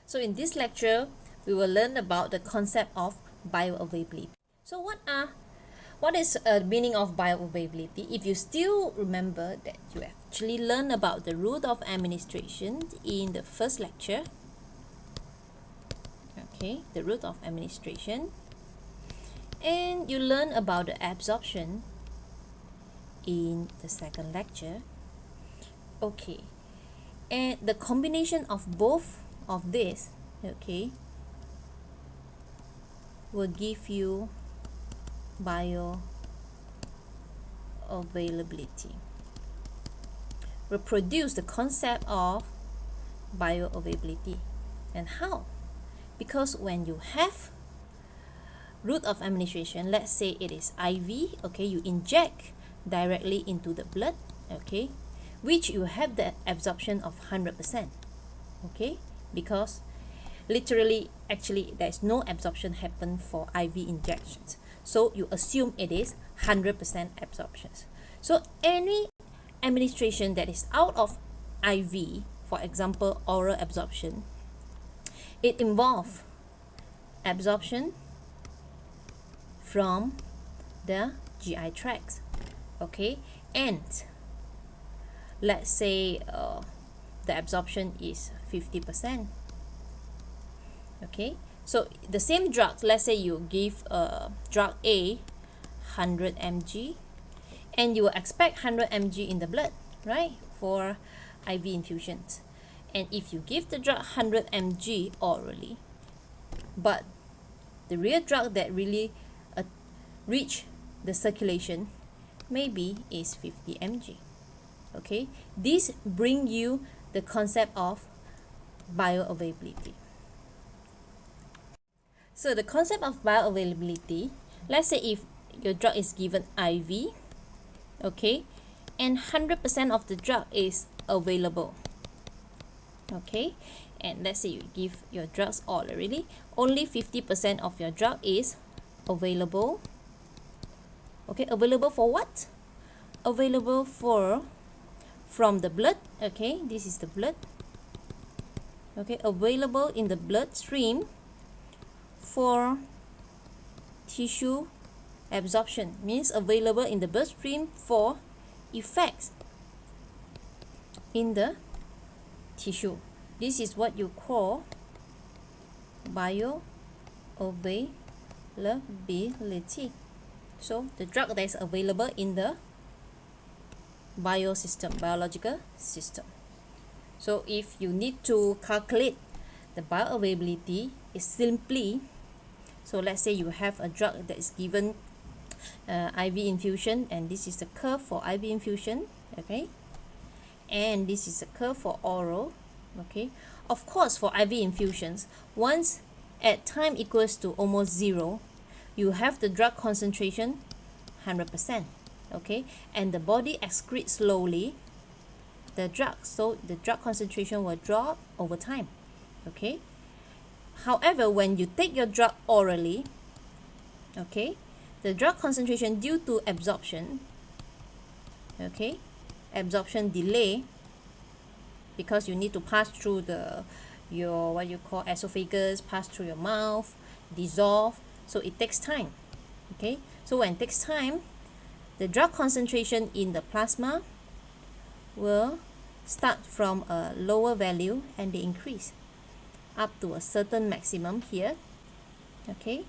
So in this lecture, we will learn about the concept of bioavailability. So what is the meaning of bioavailability? If you still remember that you actually learned about the route of administration in the first lecture, okay, the route of administration, and you learn about the absorption in the second lecture, okay, and the combination of both of this, okay, will give you bioavailability, will produce the concept of bioavailability. And how? Because when you have route of administration, let's say it is IV, okay, you inject directly into the blood, okay, which you have the absorption of 100%, okay, because literally actually there is no absorption happen for IV injections, so you assume it is 100% absorptions. So any administration that is out of IV, for example oral absorption, it involves absorption from the GI tract, okay, and let's say the absorption is 50%, okay. So the same drug, let's say you give drug A 100 mg, and you will expect 100 mg in the blood, right, for IV infusions. And if you give the drug 100 mg orally, but the real drug that really reach the circulation maybe is 50 mg, okay. This bring you the concept of bioavailability. So the concept of bioavailability, let's say if your drug is given IV, okay, and 100% of the drug is available, okay, and let's say you give your drugs already, only 50% of your drug is available, okay. Available for what? Available from the blood, okay, this is the blood, okay, available in the bloodstream for tissue absorption, means available in the bloodstream for effects in the tissue. This is what you call bioavailability. So the drug that is available in the biological system. So if you need to calculate the bioavailability, is simply, so let's say you have a drug that is given IV infusion, and this is the curve for IV infusion, okay, and this is the curve for oral, okay. Of course, for IV infusions, once at time equals to almost 0, you have the drug concentration 100%, okay, and the body excretes slowly the drug, so the drug concentration will drop over time, okay. However, when you take your drug orally, okay, the drug concentration due to absorption, okay, absorption delay, because you need to pass through your what you call esophagus, pass through your mouth, dissolve, so it takes time, okay. So when it takes time, the drug concentration in the plasma will start from a lower value and they increase up to a certain maximum here, okay,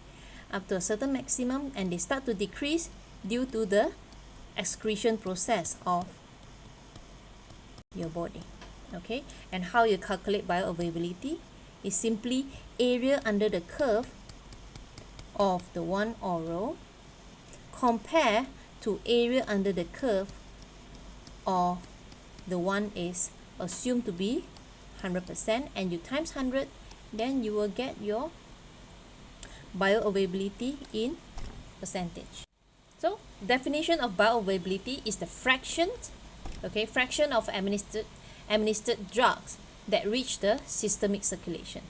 up to a certain maximum, and they start to decrease due to the excretion process of your body, okay. And how you calculate bioavailability is simply area under the curve of the one oral compare to area under the curve of the one is assumed to be 100%, and you times 100, then you will get your bioavailability in percentage. So definition of bioavailability is the fraction, okay, fraction of administered drugs that reach the systemic circulation,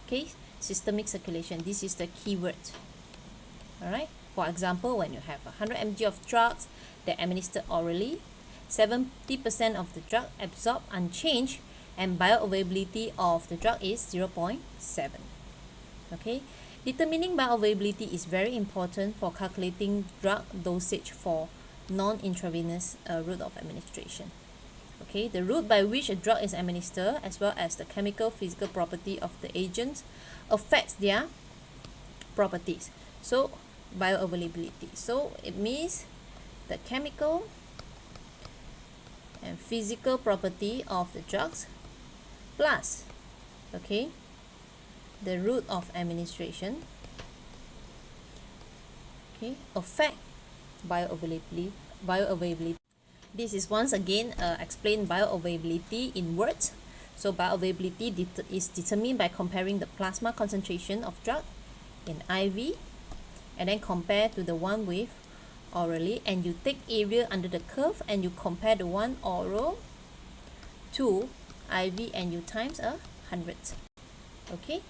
okay, systemic circulation, this is the keyword, all right. For example, when you have 100 mg of drugs that administered orally, 70% of the drug absorbed unchanged and bioavailability of the drug is 0.7. Okay, determining bioavailability is very important for calculating drug dosage for non-intravenous route of administration. Okay, the route by which a drug is administered as well as the chemical physical property of the agent affects their properties. So bioavailability, so it means the chemical and physical property of the drugs plus, okay, the route of administration, okay, affect bioavailability. This is once again explain bioavailability in words. So bioavailability is determined by comparing the plasma concentration of drug in IV and then compare to the one with orally, and you take area under the curve and you compare the one oral to IV and you times 100. Okay,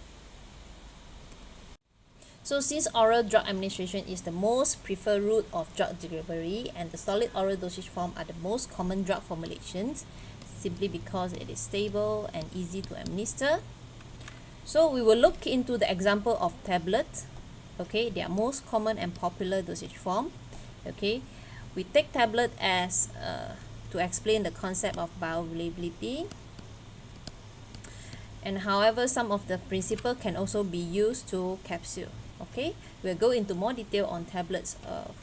so since oral drug administration is the most preferred route of drug delivery and the solid oral dosage form are the most common drug formulations simply because it is stable and easy to administer, so we will look into the example of tablets. Okay, they are most common and popular dosage form. Okay, we take tablet as to explain the concept of bioavailability, and however some of the principle can also be used to capsule. Okay, we'll go into more detail on tablets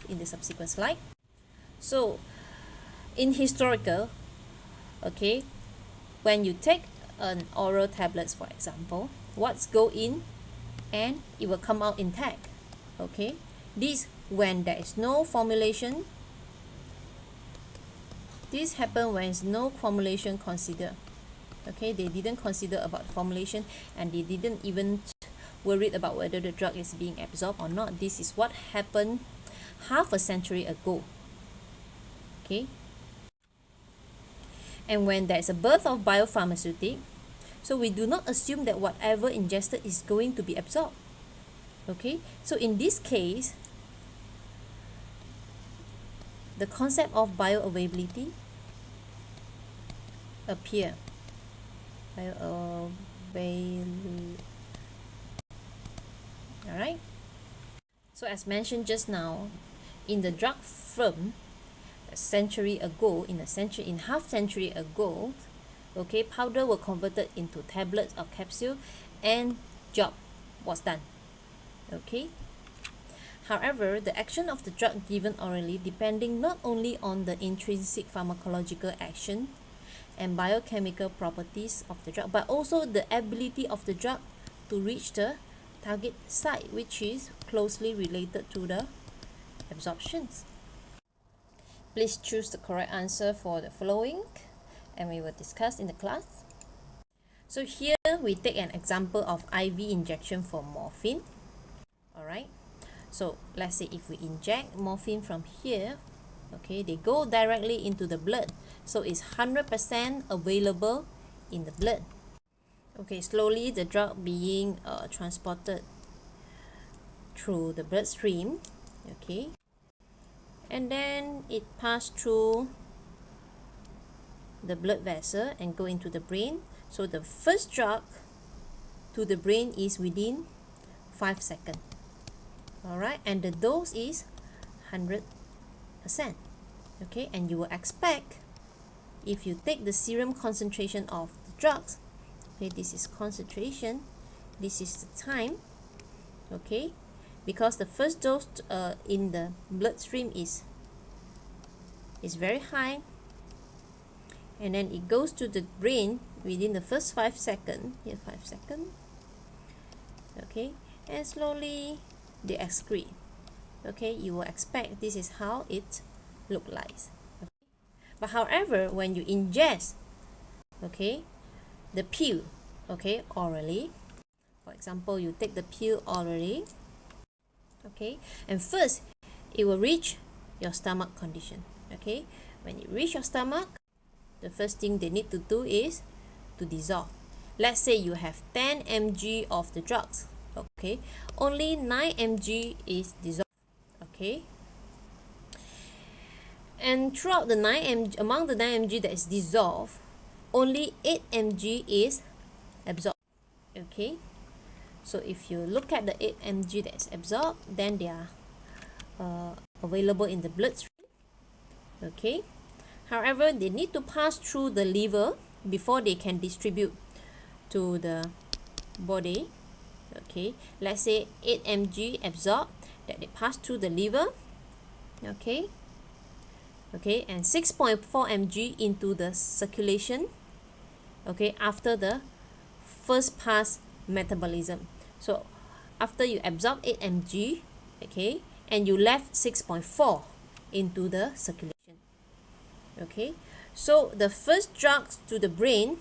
in the subsequent slide. So in historical, okay, when you take an oral tablets, for example, what's go in and it will come out intact. Okay, this when there is no formulation. This happen when is no formulation considered. Okay, they didn't consider about formulation and they didn't even worried about whether the drug is being absorbed or not. This is what happened half a century ago. Okay, and when there is a birth of biopharmaceutics, so we do not assume that whatever ingested is going to be absorbed. Okay, so in this case, the concept of bioavailability appear. Alright, so as mentioned just now, in the drug firm a century ago, in half century ago, okay, powder were converted into tablets or capsule and job was done. Okay, however, the action of the drug given orally depending not only on the intrinsic pharmacological action and biochemical properties of the drug, but also the ability of the drug to reach the target site, which is closely related to the absorptions. Please choose the correct answer for the following and we will discuss in the class. So here we take an example of IV injection for morphine. Alright, so let's say if we inject morphine from here, okay, they go directly into the blood, so it's 100% available in the blood. Okay, slowly the drug being transported through the bloodstream. Okay, and then it passed through the blood vessel and go into the brain. So the first drug to the brain is within 5 seconds. Alright, and the dose is 100%. Okay, and you will expect, if you take the serum concentration of the drugs, okay, this is concentration, this is the time, okay, because the first dose in the bloodstream is very high, and then it goes to the brain within the first 5 seconds, here 5 seconds, okay, and slowly they excrete. Okay, you will expect this is how it look like. Okay. But however, when you ingest, okay, the pill, okay, orally, for example, you take the pill orally, okay, and first it will reach your stomach condition. Okay, when it reach your stomach, the first thing they need to do is to dissolve. Let's say you have 10 mg of the drugs, okay, only 9 mg is dissolved. Okay, and throughout the 9 mg, among the 9 mg that is dissolved, only 8 mg is absorbed. Okay, so if you look at the 8 mg that's absorbed, then they are available in the bloodstream. Okay, however, they need to pass through the liver before they can distribute to the body. Okay, let's say 8 mg absorbed, that they pass through the liver. Okay, and 6.4 mg into the circulation. Okay, after the first pass metabolism. So after you absorb 8 mg, okay, and you left 6.4 into the circulation. Okay, so the first drugs to the brain,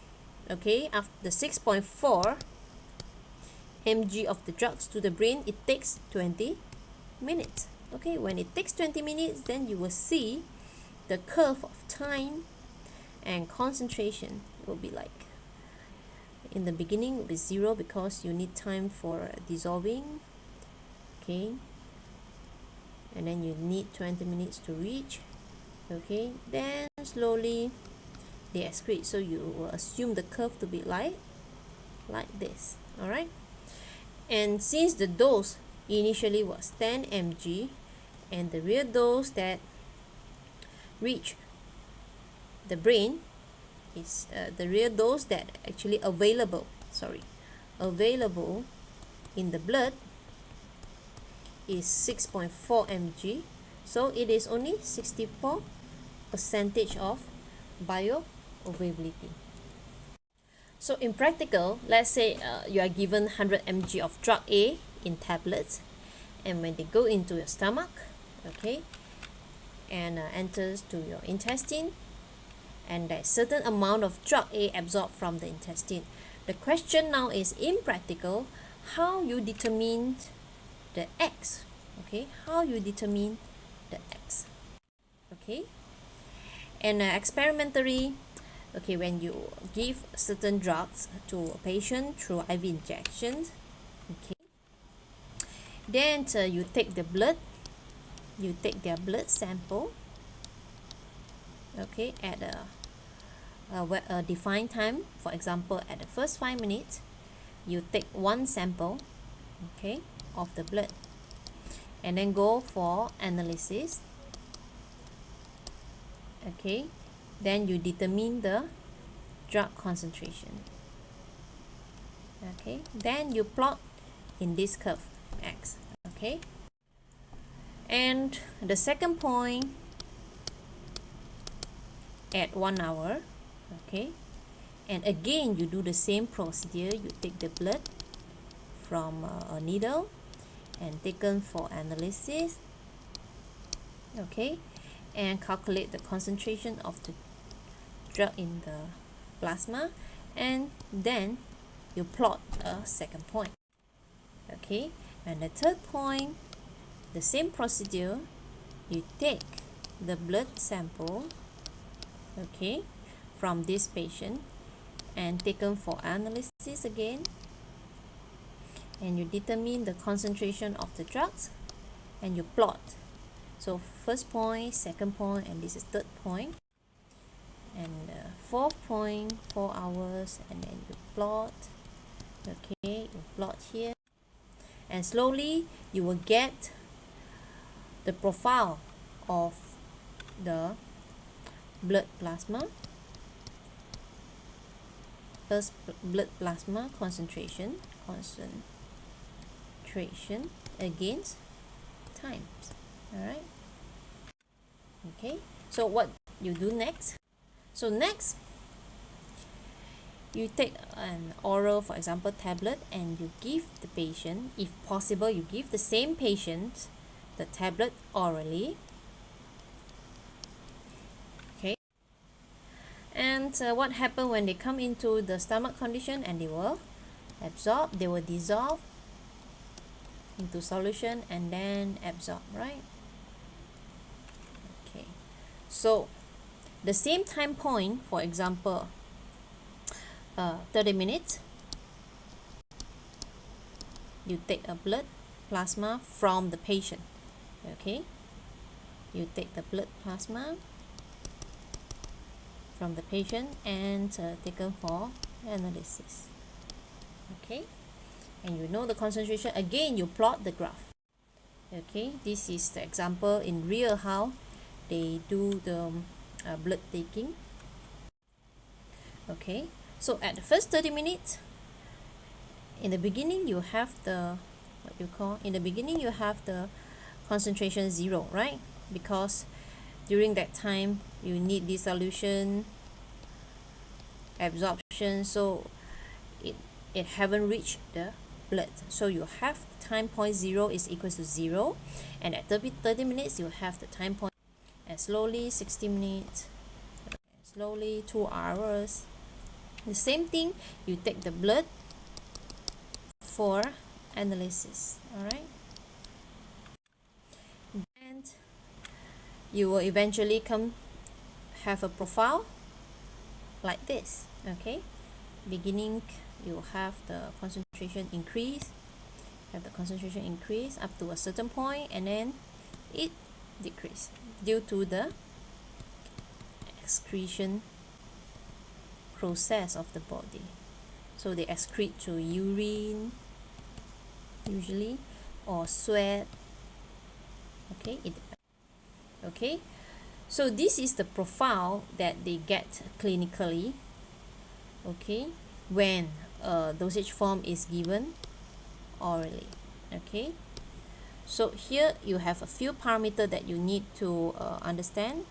okay, after the 6.4 mg of the drugs to the brain, it takes 20 minutes. Okay, when it takes 20 minutes, then you will see the curve of time and concentration will be like, in the beginning will be 0 because you need time for dissolving. Okay, and then you need 20 minutes to reach. Okay, then slowly they excrete, so you will assume the curve to be like this. All right, and since the dose initially was 10 mg and the real dose that reach the brain is the real dose that actually available in the blood is 6.4 mg, so it is only 64% of bioavailability. So in practical, let's say you are given 100 mg of drug A in tablets, and when they go into your stomach, okay, and enters to your intestine, and a certain amount of drug A absorbed from the intestine. The question now is, in practical, how you determine the X. Okay, how you determine the X. Okay, and experimentally, okay, when you give certain drugs to a patient through IV injections, okay, then you take their blood sample, okay, at a defined time. For example, at the first 5 minutes, you take one sample, okay, of the blood, and then go for analysis. Okay, then you determine the drug concentration. Okay, then you plot in this curve X. Okay, and the second point at 1 hour. Okay, and again you do the same procedure. You take the blood from a needle and taken for analysis. Okay, and calculate the concentration of the drug in the plasma, and then you plot a second point. Okay, and the third point, the same procedure. You take the blood sample, okay, from this patient and taken for analysis again, and you determine the concentration of the drugs and you plot. So first point, second point, and this is third point, and fourth point, 4 hours, and then you plot. Okay, you plot here, and slowly you will get the profile of the blood plasma, first blood plasma concentration against times. All right, okay, so what you do next? So next, you take an oral, for example, tablet, and you give the patient, if possible, you give the same patient the tablet orally. Okay, and what happens when they come into the stomach condition, and they will absorb, they will dissolve into solution and then absorb, right? Okay, so the same time point, for example, 30 minutes, you take a blood plasma from the patient. Okay, you take the blood plasma from the patient and taken for analysis. Okay, and you know the concentration. Again, you plot the graph. Okay, this is the example in real how they do the blood taking. Okay, so at the first 30 minutes, in the beginning you have the in the beginning you have the concentration 0, right? Because during that time you need dissolution, absorption, so it haven't reached the blood. So you have time point 0 is equal to 0, and at 30 minutes you have the time point, and slowly 60 minutes, and slowly 2 hours. The same thing, you take the blood for analysis. All right, and you will eventually have a profile like this. Okay, beginning you have the concentration increase, up to a certain point, and then it decrease due to the excretion process of the body. So they excrete through urine usually, or sweat. Okay, okay, so this is the profile that they get clinically, okay, when a dosage form is given orally. Okay, so here you have a few parameters that you need to understand.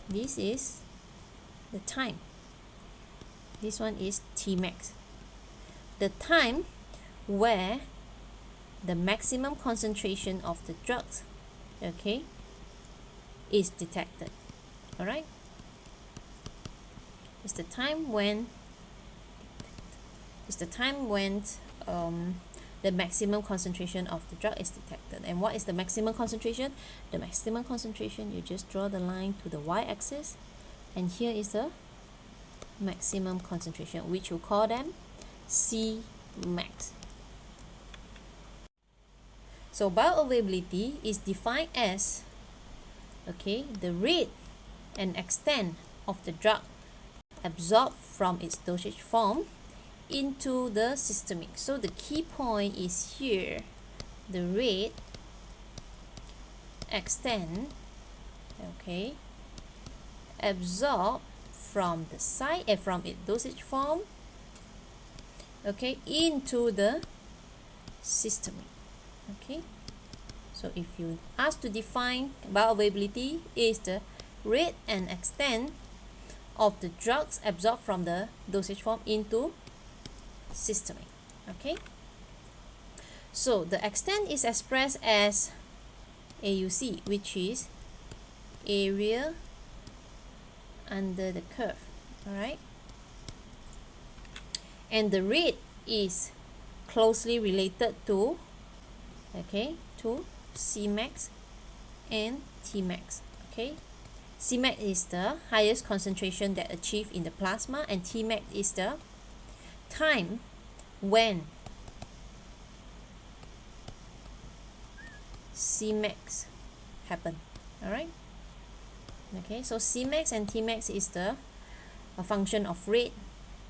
This is the time. This one is Tmax, the time where the maximum concentration of the drugs, okay, is detected. All right, it's the time when the maximum concentration of the drug is detected. And what is the maximum concentration? The maximum concentration, you just draw the line to the y-axis, and here is the maximum concentration, which you call them Cmax. So bioavailability is defined as, okay, the rate and extent of the drug absorbed from its dosage form into the systemic. So the key point is here, the rate, extent, okay, absorbed from the site and from its dosage form, okay, into the systemic. Okay, so if you ask to define bioavailability, is the rate and extent of the drugs absorbed from the dosage form into systemic. Okay, so the extent is expressed as AUC, which is area under the curve. All right, and the rate is closely related to, okay, to Cmax and Tmax. Okay, Cmax is the highest concentration that achieved in the plasma, and Tmax is the time when Cmax happen. All right, okay, so Cmax and Tmax is a function of rate,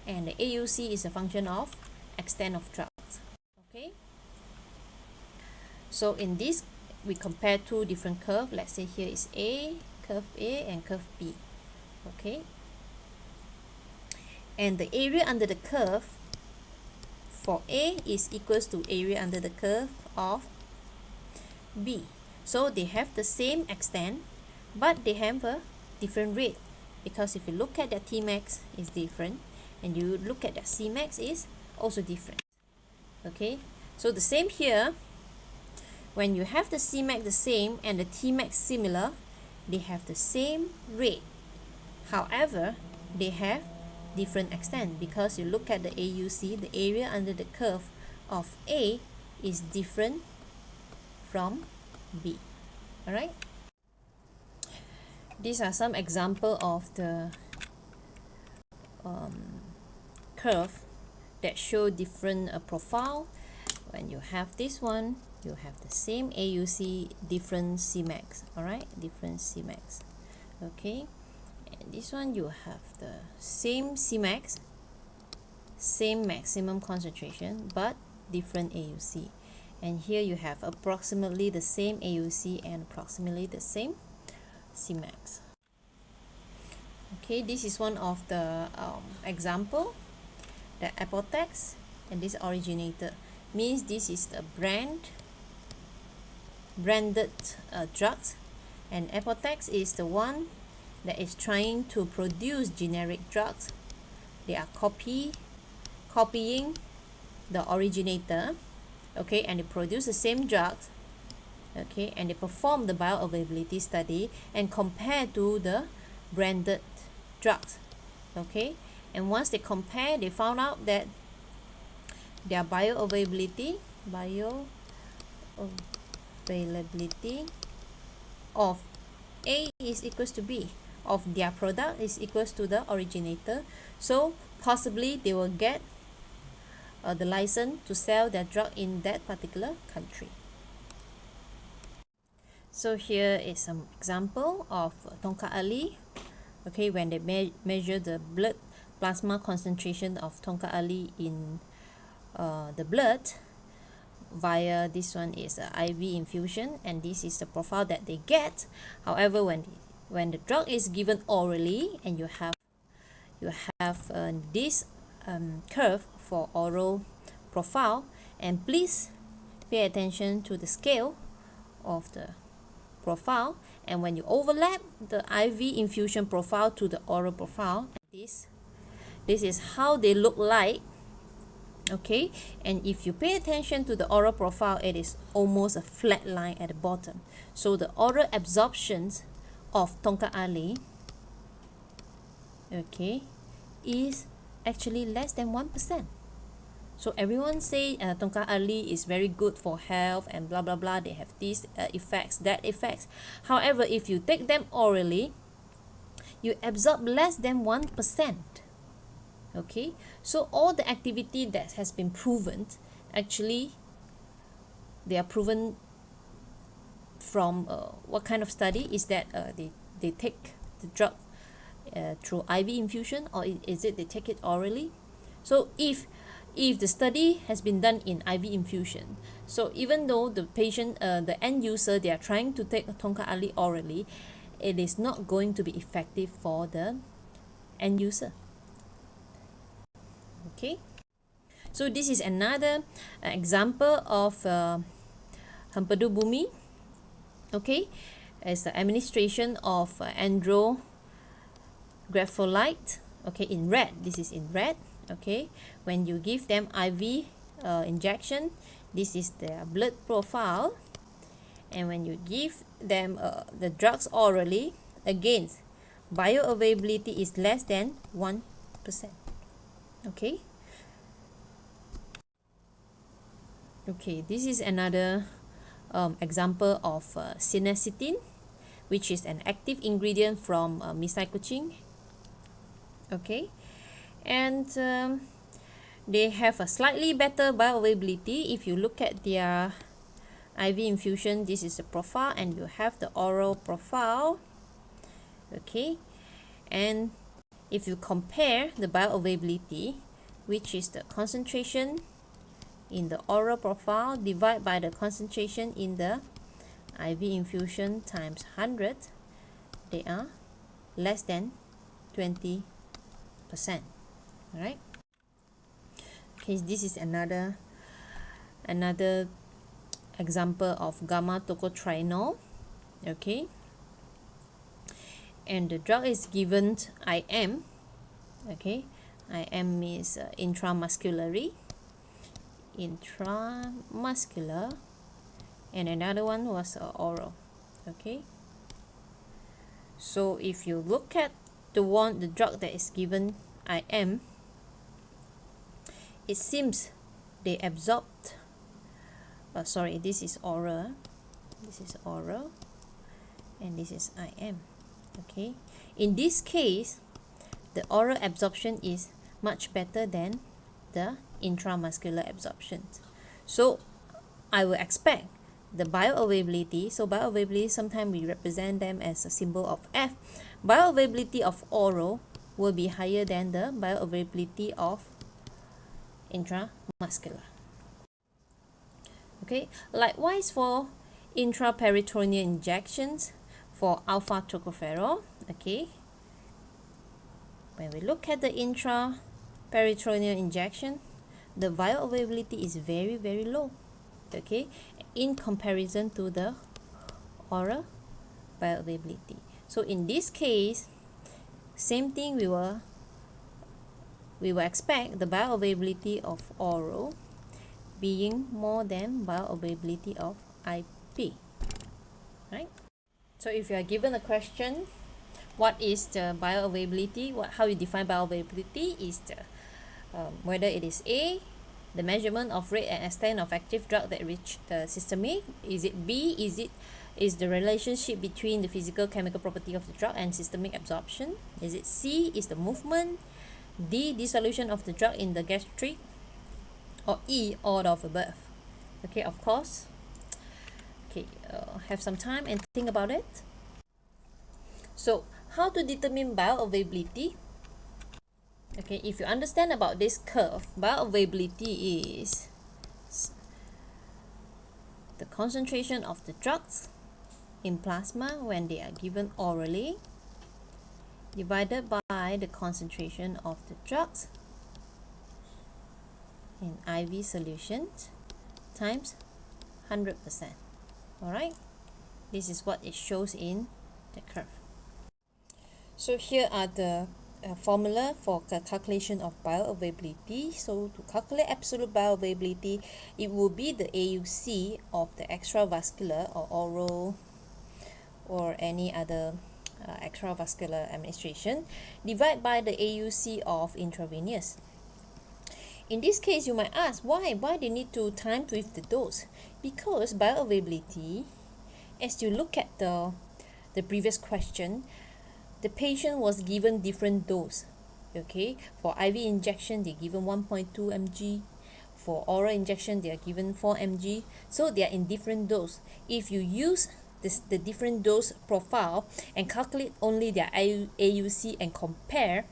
and the AUC is a function of extent of drugs. Okay, so in this we compare two different curves. Let's say here is curve A and curve B. Okay, and the area under the curve for A is equals to area under the curve of B. So they have the same extent, but they have a different rate, because if you look at the Tmax is different, and you look at the Cmax is also different. Okay, so the same here, when you have the Cmax the same and the Tmax similar, they have the same rate. However, they have different extent, because you look at the AUC, the area under the curve of A is different from B. All right, these are some example of the curve that show different profile. When you have this one, you have the same AUC, different Cmax. All right, different Cmax. Okay, And this one you have the same Cmax, same maximum concentration, but different AUC. And here you have approximately the same AUC and approximately the same Cmax. Okay, this is one of the example. The apotex and this originator means this is the branded drugs, and apotex is the one that is trying to produce generic drugs. They are copying the originator, okay, and they produce the same drugs, okay, and they perform the bioavailability study and compare to the branded drugs, okay. And once they compare, they found out that their bioavailability of A is equals to B, of their product is equals to the originator. So possibly they will get the license to sell their drug in that particular country. So here is some example of tongkat ali. Okay, when they measure the blood plasma concentration of tongkat ali in the blood via this one is a IV infusion, and this is the profile that they get. However, when the drug is given orally, and you have this curve for oral profile, and please pay attention to the scale of the profile, and when you overlap the IV infusion profile to the oral profile, this is how they look like, okay. And if you pay attention to the oral profile, it is almost a flat line at the bottom. So the oral absorptions of tongkat ali, okay, is actually less than 1%. So everyone say tongkat ali is very good for health and blah blah blah, they have these effects, that effects. However, if you take them orally, you absorb less than 1%. Okay, so all the activity that has been proven, actually they are proven from what kind of study is that they take the drug through IV infusion, or is it they take it orally? So if the study has been done in IV infusion, so even though the patient, the end user, they are trying to take tongkat ali orally, it is not going to be effective for the end user. Okay, so this is another example of Hempedu Bumi, okay, as the administration of andrographolite, okay, in red. This is in red, okay. When you give them IV injection, this is their blood profile, and when you give them the drugs orally, again, bioavailability is less than 1%. Okay. Okay, this is another example of sinesetin, which is an active ingredient from misaikuching. Okay, and they have a slightly better bioavailability. If you look at their IV infusion, this is the profile, and you have the oral profile. Okay, and if you compare the bioavailability, which is the concentration in the oral profile divided by the concentration in the IV infusion times 100, they are less than 20%. Alright. Okay, this is another example of gamma tocotrienol. Okay, and the drug is given IM. Okay, IM means intramuscular, and another one was oral. Okay, so if you look at the drug that is given IM, it seems they absorbed this is oral, and this is IM. Okay, in this case, the oral absorption is much better than the intramuscular absorption. So I will expect the bioavailability. So bioavailability, sometimes we represent them as a symbol of F. Bioavailability of oral will be higher than the bioavailability of intramuscular. Okay, likewise for intraperitoneal injections for alpha tocopherol. Okay, when we look at the intraperitoneal injection, the bioavailability is very, very low. Okay, in comparison to the oral bioavailability. So in this case, same thing, we will expect the bioavailability of oral being more than bioavailability of IP, right? So if you are given a question, what is the bioavailability, how you define bioavailability is the whether it is A, the measurement of rate and extent of active drug that reach the systemic. Is it B, is the relationship between the physical chemical property of the drug and systemic absorption? Is it C, is the movement? D, dissolution of the drug in the gastric? Or E, all of above? Okay, of course. Okay, have some time and think about it. So how to determine bioavailability? Okay, if you understand about this curve, bioavailability is the concentration of the drugs in plasma when they are given orally divided by the concentration of the drugs in IV solutions times 100%. Alright, this is what it shows in the curve. So here are the formula for the calculation of bioavailability. So to calculate absolute bioavailability, it will be the AUC of the extravascular or oral or any other extravascular administration divided by the AUC of intravenous. In this case, you might ask, why they need to time with the dose? Because bioavailability, as you look at the previous question, the patient was given different dose. Okay, for IV injection, they're given 1.2 mg. For oral injection, they are given 4 mg. So they are in different dose. If you use the different dose profile and calculate only their AUC and compare,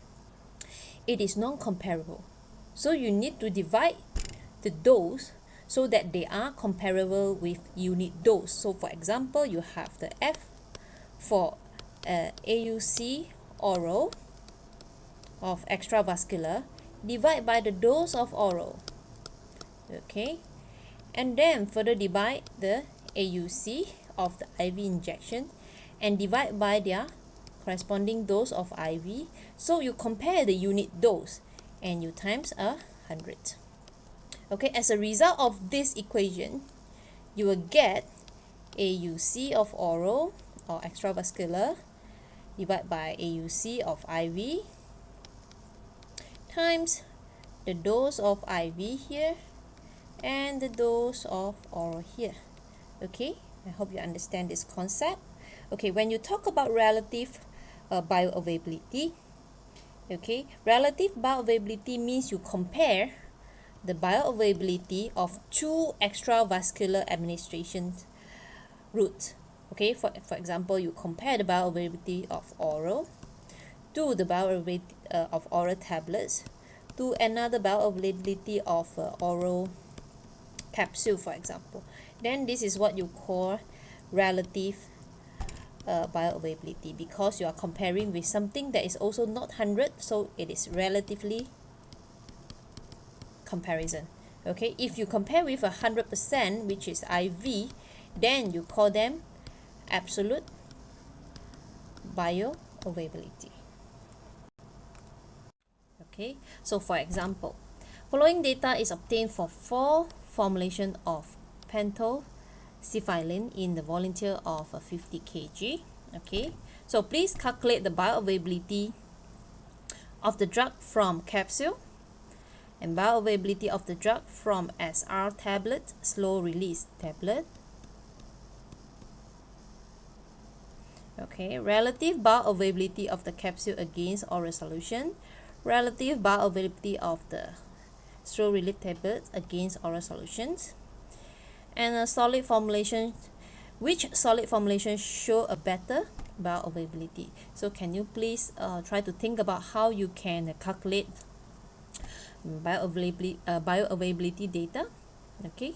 it is non-comparable. So you need to divide the dose so that they are comparable with unit dose. So for example, you have the F for AUC oral of extravascular divide by the dose of oral. Okay, and then further divide the AUC of the IV injection and divide by their corresponding dose of IV. So you compare the unit dose and you times 100. Okay, as a result of this equation, you will get AUC of oral or extravascular divided by AUC of IV times the dose of IV here and the dose of oral here. Okay, I hope you understand this concept. Okay, when you talk about relative bioavailability, okay, relative bioavailability means you compare the bioavailability of two extravascular administration routes. Okay, for example, you compare the bioavailability of oral to the bioavailability of oral tablets to another bioavailability of oral capsule, for example. Then this is what you call relative bioavailability, because you are comparing with something that is also not 100, so it is relatively comparison. Okay, if you compare with 100%, which is IV, then you call them absolute bioavailability. Okay, so for example, following data is obtained for 4 formulation of pentoxifylline in the volunteer of 50 kg. Okay, so please calculate the bioavailability of the drug from capsule and bioavailability of the drug from SR tablet, slow release tablet. Okay, relative bioavailability of the capsule against oral solution, relative bioavailability of the slow release tablets against oral solutions, And a solid formulation, which solid formulation show a better bioavailability? So can you please try to think about how you can calculate bioavailability data? Okay,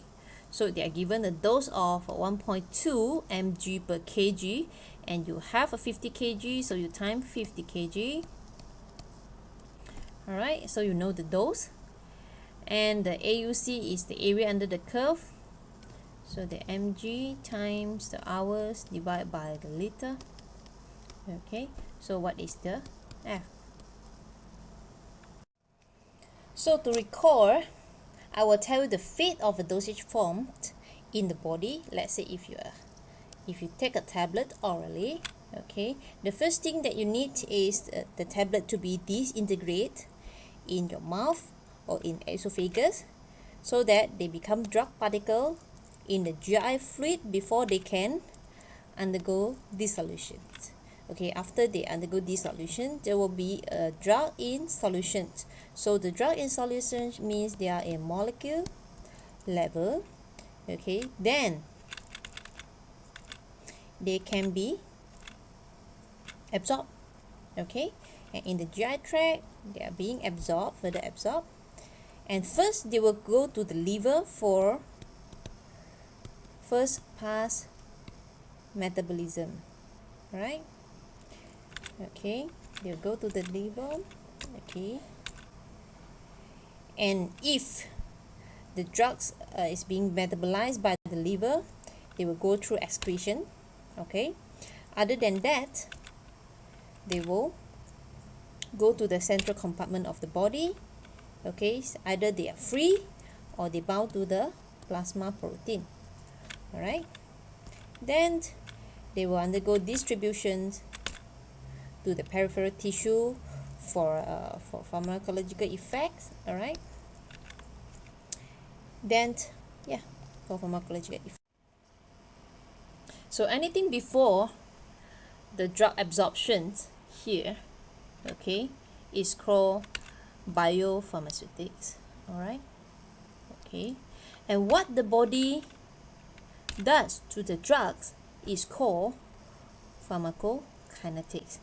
so they are given a dose of 1.2 mg per kg, and you have a 50 kg, so you time 50 kg. All right, so you know the dose, and the AUC is the area under the curve. So the mg times the hours divided by the liter. Okay, so what is the F? So to recall, I will tell you the fate of a dosage formed in the body. Let's say if you take a tablet orally, okay, the first thing that you need is the tablet to be disintegrated in your mouth or in esophagus, so that they become drug particle in the GI fluid before they can undergo dissolution. Okay, after they undergo dissolution, there will be a drug in solution. So the drug in solution means they are a molecule level. Okay, then they can be absorbed. Okay, and in the GI tract, they are being absorbed, further absorbed, and first they will go to the liver for first pass metabolism, right? Okay, they'll go to the liver. Okay, and if the drugs is being metabolized by the liver, they will go through excretion. Okay, other than that, they will go to the central compartment of the body. Okay, so either they are free or they bound to the plasma protein. All right, then they will undergo distribution to the peripheral tissue for pharmacological effects. All right, then yeah, for pharmacological effects. So anything before the drug absorption here, okay, is called biopharmaceutics. All right, okay, and what the body does to the drugs is called pharmacokinetics,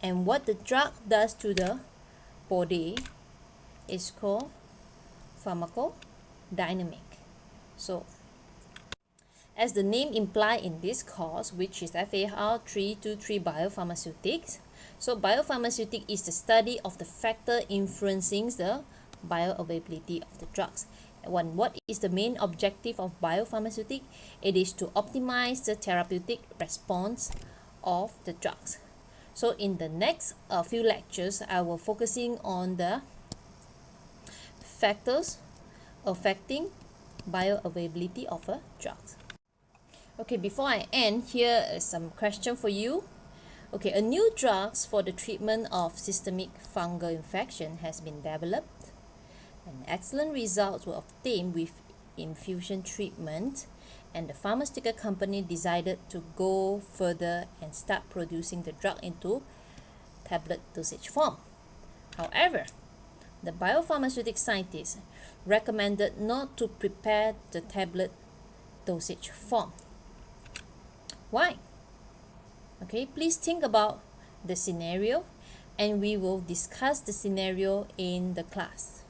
and what the drug does to the body is called pharmacodynamic. So as the name implies in this course, which is FAR 323 Biopharmaceutics, so biopharmaceutics is the study of the factor influencing the bioavailability of the drugs. And what is the main objective of biopharmaceutics? It is to optimize the therapeutic response of the drugs. So in the next few lectures, I will focusing on the factors affecting bioavailability of a drug. Okay, before I end, here is some question for you. Okay, a new drugs for the treatment of systemic fungal infection has been developed, and excellent results were obtained with infusion treatment, and the pharmaceutical company decided to go further and start producing the drug into tablet dosage form. However, the biopharmaceutical scientists recommended not to prepare the tablet dosage form. Why? Okay, please think about the scenario, and we will discuss the scenario in the class.